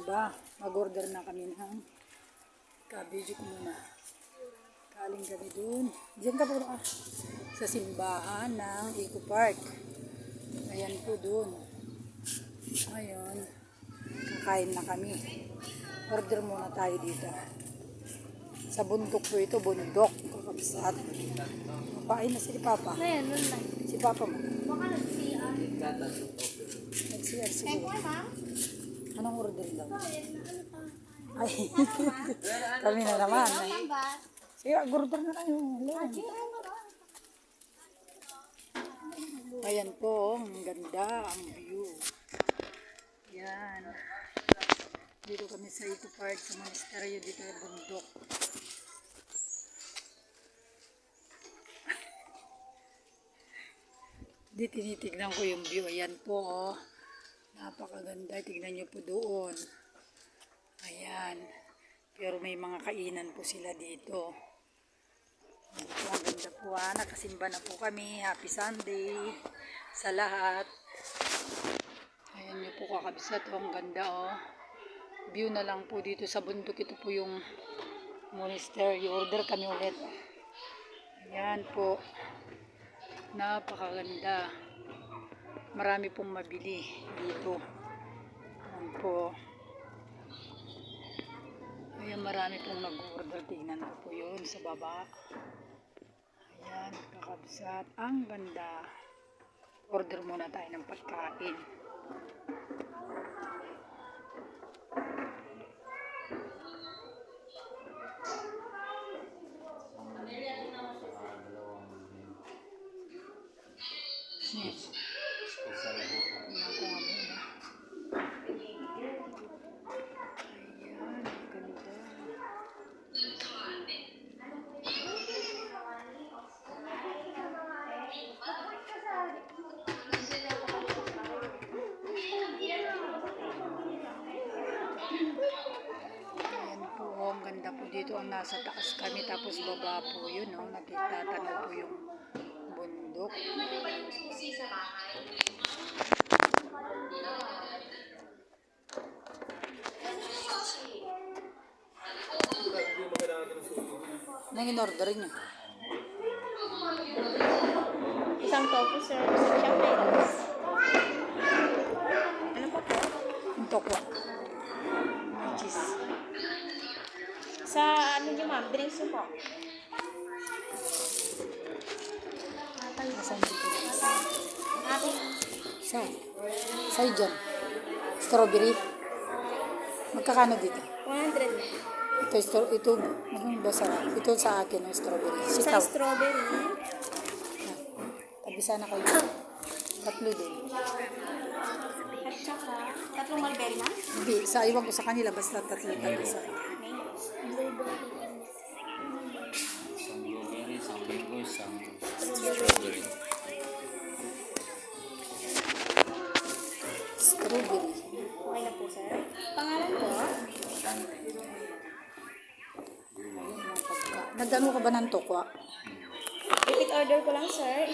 ba? Mag-order na kami ng cabbage ko muna. Kaling kami dun. Diyan ka po sa simbahan ng Eco Park. Ayan po dun. Ngayon, kakain na kami. Order muna tayo dito. Sa bundok po ito, bundok. Kakabsat. Papain na si Papa. Ayan, nun lang. Si Papa mo. Baka nag-CR. Nag-CR siguro. Anong order daw? Ay, kami na naman. Sige, order na kayo. Ayan po, ang ganda, ang view. Yan. Dito kami sa Eco Park, sa monasteryo dito sa bundok. Dito tinitignan ko yung view. Ayan po, oh. Napakaganda. Tignan nyo po doon. Ayan. Pero may mga kainan po sila dito. Ayan po, ang ganda po. Nakasimba na po kami. Happy Sunday sa lahat. Ayan nyo po kakabsat. Ang ganda, oh. View na lang po dito sa bundok. Ito po yung monastery. Order kami ulit. Ayan po. Napakaganda. Marami pong mabili dito. Ayan po. Ayan, marami pong nag-order. Tignan ko po yun sa baba. Ayan, kakabsat. Ang ganda. Order muna tayo ng pagkain. Yes. Ang ganda po dito. Ang nasa taas kami tapos baba po yun, no? Nagtatanaw po yung bundok. Anong in-order nyo? Isang tofu, sir. Isang rice. Ano pa po? Yung tokwa. Cheese. Sa ano nyo, ma'am? Drinks nyo po. Asan dito? Ate. Sa'yo dyan. Strawberry. Magkakano dito? 100. Ito, ano ba sarap? Ito sa akin ng strawberry. Sa Sitaw. strawberry. Tabi sana kayo. Tatlo din. At saka, tatlong mulberry, ma'am? Hindi, sa iwan ko sa kanila, basta tatlo tabi sa Blueberry. Isang blueberry, isang mango, isang strawberry. strawberry. Okay na po, sir. Pangalan po? Nagano ka ba ng tokwa? Repeat order ko lang, sir.